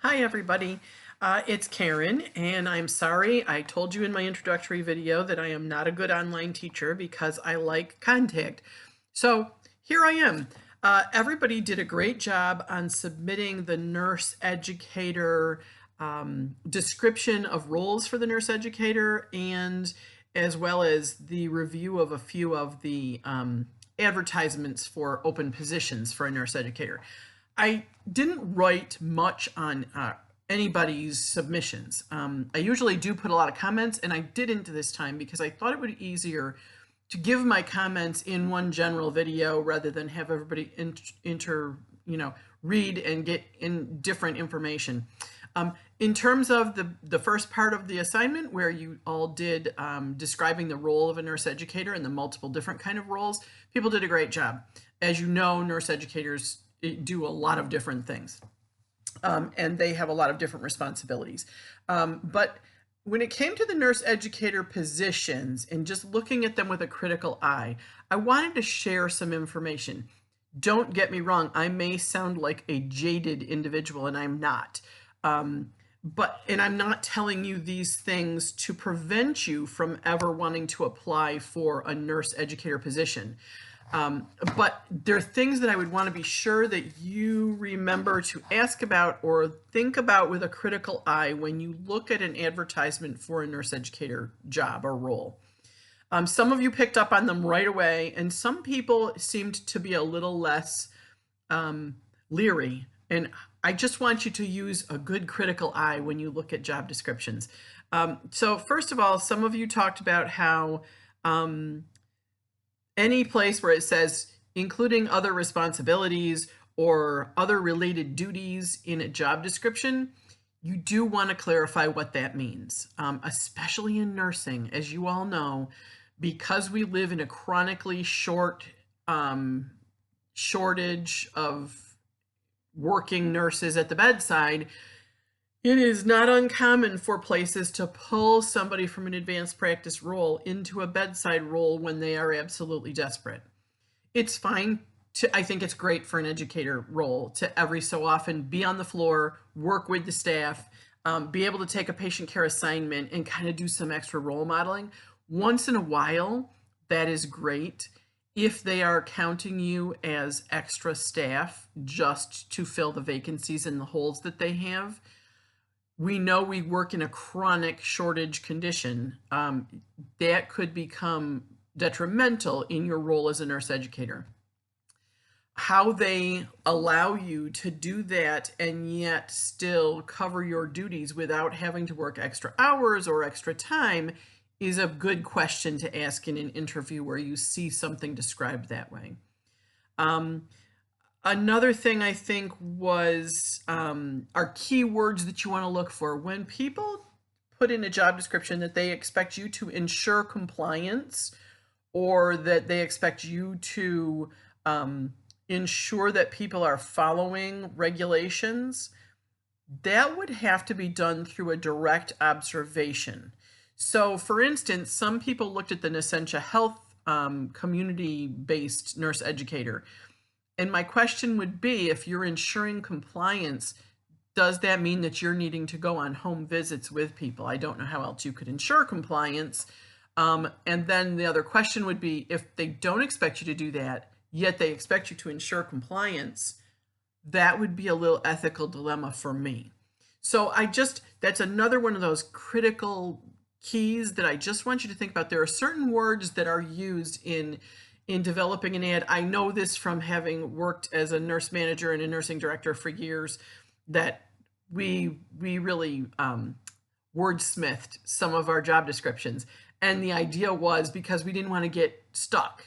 Hi, everybody. It's Karen, and I'm sorry I told you in my introductory video that I am not a good online teacher because I like contact. So here I am. Everybody did a great job on submitting the nurse educator description of roles for the nurse educator, and as well as the review of a few of the advertisements for open positions for a nurse educator. I didn't write much on anybody's submissions. I usually do put a lot of comments, and I didn't this time because I thought it would be easier to give my comments in one general video rather than have everybody read and get in different information. In terms of the first part of the assignment where you all did describing the role of a nurse educator and the multiple different kind of roles, people did a great job. As you know, nurse educators do a lot of different things, and they have a lot of different responsibilities. But when it came to the nurse educator positions and just looking at them with a critical eye, I wanted to share some information. Don't get me wrong, I may sound like a jaded individual, and I'm not. And I'm not telling you these things to prevent you from ever wanting to apply for a nurse educator position. But there are things that I would want to be sure that you remember to ask about or think about with a critical eye when you look at an advertisement for a nurse educator job or role. Some of you picked up on them right away, and some people seemed to be a little less leery. And I just want you to use a good critical eye when you look at job descriptions. So first of all, some of you talked about how any place where it says including other responsibilities or other related duties in a job description, you do want to clarify what that means, especially in nursing. As you all know, because we live in a chronically shortage of working nurses at the bedside, it is not uncommon for places to pull somebody from an advanced practice role into a bedside role when they are absolutely desperate. It's fine I think it's great for an educator role to every so often be on the floor, work with the staff, be able to take a patient care assignment and kind of do some extra role modeling. Once in a while, that is great. If they are counting you as extra staff just to fill the vacancies and the holes that they have, we know we work in a chronic shortage condition. That could become detrimental in your role as a nurse educator. How they allow you to do that and yet still cover your duties without having to work extra hours or extra time is a good question to ask in an interview where you see something described that way. Another thing I think was are keywords that you want to look for. When people put in a job description that they expect you to ensure compliance or that they expect you to ensure that people are following regulations, that would have to be done through a direct observation. So for instance, some people looked at the Essentia Health community-based nurse educator. And my question would be, if you're ensuring compliance, does that mean that you're needing to go on home visits with people? I don't know how else you could ensure compliance. And then the other question would be, if they don't expect you to do that, yet they expect you to ensure compliance, that would be a little ethical dilemma for me. So that's another one of those critical keys that I just want you to think about. There are certain words that are used in developing an ad. I know this from having worked as a nurse manager and a nursing director for years, that we really wordsmithed some of our job descriptions. And the idea was because we didn't want to get stuck,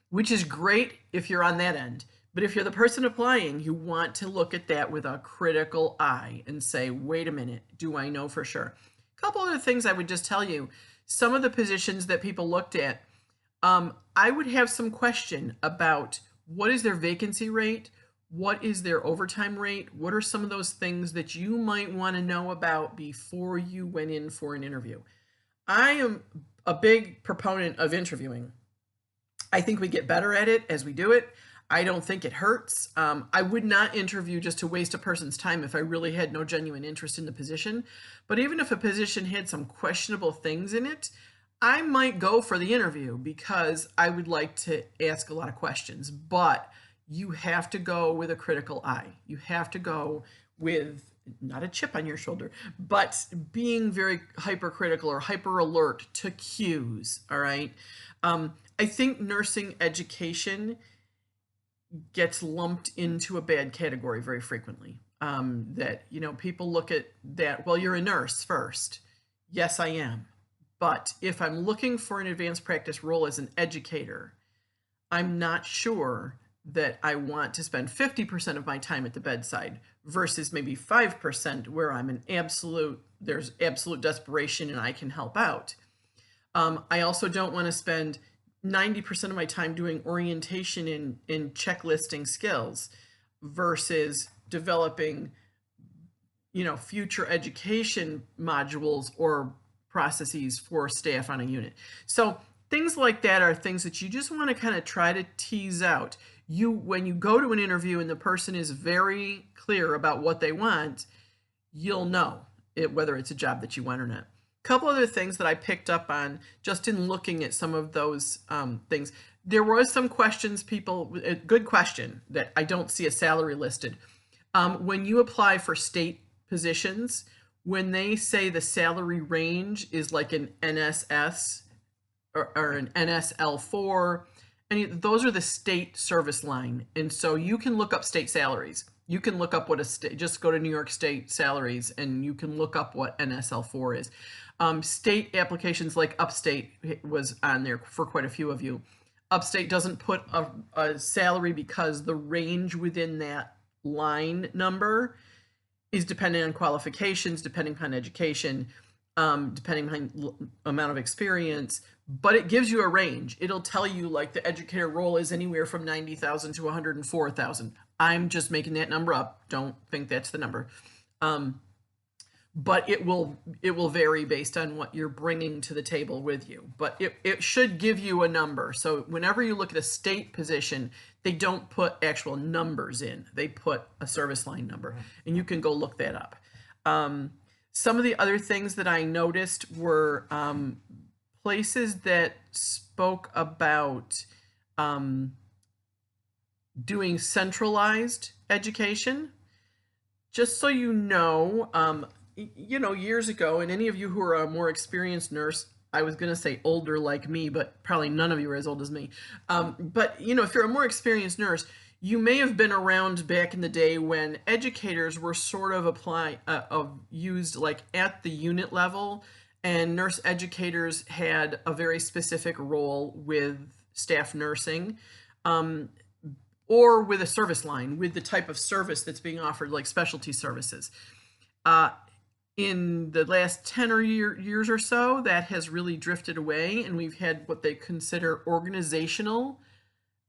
which is great if you're on that end. But if you're the person applying, you want to look at that with a critical eye and say, wait a minute, do I know for sure? A couple other things I would just tell you. Some of the positions that people looked at, I would have some question about what is their vacancy rate? What is their overtime rate? What are some of those things that you might want to know about before you went in for an interview? I am a big proponent of interviewing. I think we get better at it as we do it. I don't think it hurts. I would not interview just to waste a person's time if I really had no genuine interest in the position. But even if a position had some questionable things in it, I might go for the interview because I would like to ask a lot of questions. But you have to go with a critical eye. You have to go with not a chip on your shoulder, but being very hypercritical or hyper alert to cues. All right. I think nursing education gets lumped into a bad category very frequently. That, you know, people look at that, well, you're a nurse first. Yes, I am. But if I'm looking for an advanced practice role as an educator, I'm not sure that I want to spend 50% of my time at the bedside versus maybe 5% where there's absolute desperation and I can help out. I also don't want to spend 90% of my time doing orientation in checklisting skills versus developing, you know, future education modules or processes for staff on a unit. So things like that are things that you just want to kind of try to tease out. When you go to an interview and the person is very clear about what they want, you'll know whether it's a job that you want or not. A couple other things that I picked up on just in looking at some of those things. There was some questions, a good question that I don't see a salary listed. When you apply for state positions, when they say the salary range is like an NSS or an NSL4, and those are the state service line. And so you can look up state salaries. You can look up what just go to New York State salaries and you can look up what NSL4 is. State applications like Upstate was on there for quite a few of you. Upstate doesn't put a salary because the range within that line number is dependent on qualifications, depending on education, depending on amount of experience, but it gives you a range. It'll tell you like the educator role is anywhere from 90,000 to 104,000. I'm just making that number up. Don't think that's the number. But it will vary based on what you're bringing to the table with you. But it should give you a number. So whenever you look at a state position, they don't put actual numbers in. They put a service line number, and you can go look that up. Some of the other things that I noticed were places that spoke about doing centralized education. Just so you know, years ago, and any of you who are a more experienced nurse, I was going to say older like me, but probably none of you are as old as me. But, if you're a more experienced nurse, you may have been around back in the day when educators were sort of used like at the unit level, and nurse educators had a very specific role with staff nursing, or with a service line, with the type of service that's being offered, like specialty services. In the last 10 years or so, that has really drifted away, and we've had what they consider organizational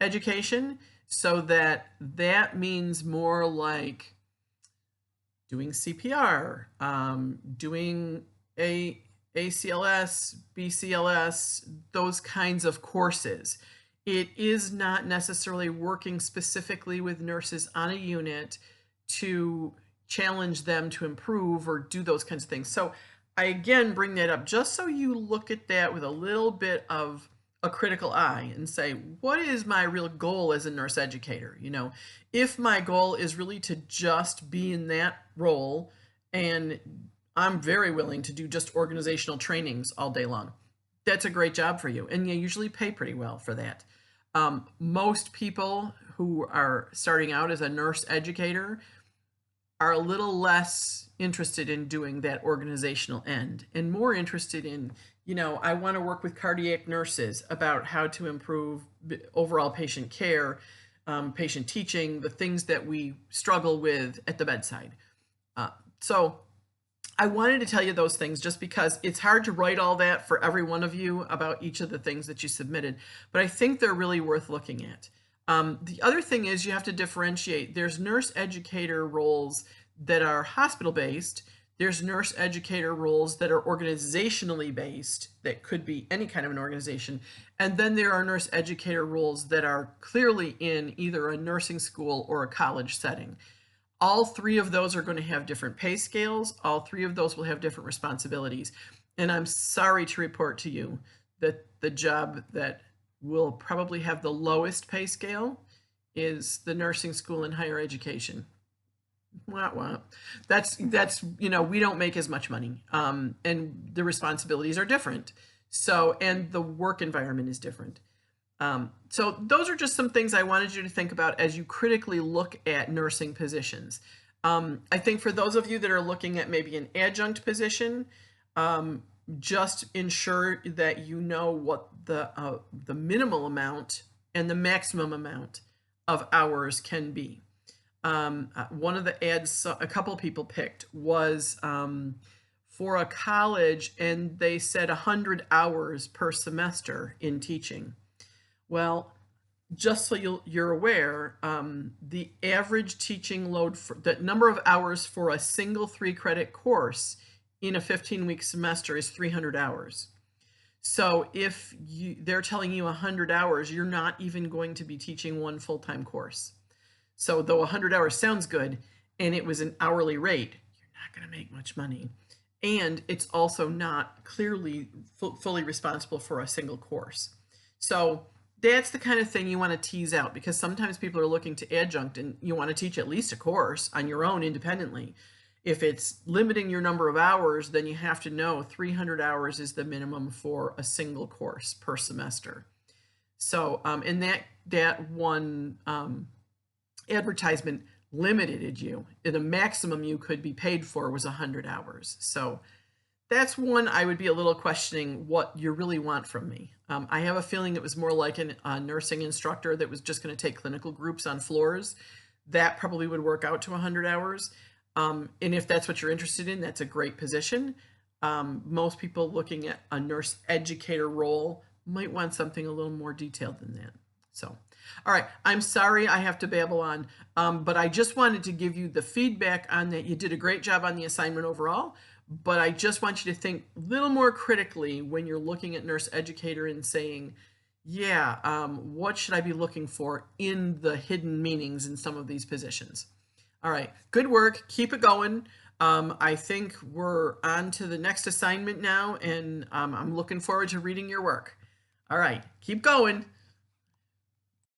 education. So that means more like doing CPR, doing ACLS, BCLS, those kinds of courses. It is not necessarily working specifically with nurses on a unit to challenge them to improve or do those kinds of things. So I again bring that up just so you look at that with a little bit of a critical eye and say, what is my real goal as a nurse educator? If my goal is really to just be in that role, and I'm very willing to do just organizational trainings all day long, that's a great job for you. And you usually pay pretty well for that. Most people who are starting out as a nurse educator are a little less interested in doing that organizational end and more interested in, I want to work with cardiac nurses about how to improve overall patient care, patient teaching, the things that we struggle with at the bedside. So I wanted to tell you those things just because it's hard to write all that for every one of you about each of the things that you submitted, but I think they're really worth looking at. The other thing is you have to differentiate. There's nurse educator roles that are hospital-based There's nurse educator roles that are organizationally based, that could be any kind of an organization. And then there are nurse educator roles that are clearly in either a nursing school or a college setting. All three of those are going to have different pay scales. All three of those will have different responsibilities. And I'm sorry to report to you that the job that will probably have the lowest pay scale is the nursing school and higher education. Wah, wah. That's we don't make as much money, and the responsibilities are different. So, and the work environment is different. So those are just some things I wanted you to think about as you critically look at nursing positions. I think for those of you that are looking at maybe an adjunct position, just ensure that you know what the minimal amount and the maximum amount of hours can be. One of the ads a couple people picked was for a college, and they said 100 hours per semester in teaching. Well, just so you're aware, the average teaching load for the number of hours for a single 3-credit course in a 15-week semester is 300 hours. So if they're telling you 100 hours, you're not even going to be teaching one full-time course. So though 100 hours sounds good and it was an hourly rate, you're not going to make much money. And it's also not clearly fully responsible for a single course. So that's the kind of thing you want to tease out, because sometimes people are looking to adjunct and you want to teach at least a course on your own independently. If it's limiting your number of hours, then you have to know 300 hours is the minimum for a single course per semester. So, and that one advertisement limited you. The maximum you could be paid for was 100 hours. So that's one I would be a little questioning what you really want from me. I have a feeling it was more like a nursing instructor that was just going to take clinical groups on floors. That probably would work out to 100 hours. And if that's what you're interested in, that's a great position. Most people looking at a nurse educator role might want something a little more detailed than that. So, all right, I'm sorry I have to babble on, but I just wanted to give you the feedback on that. You did a great job on the assignment overall, but I just want you to think a little more critically when you're looking at nurse educator and saying, yeah, what should I be looking for in the hidden meanings in some of these positions? All right, good work. Keep it going. I think we're on to the next assignment now, and I'm looking forward to reading your work. All right, keep going.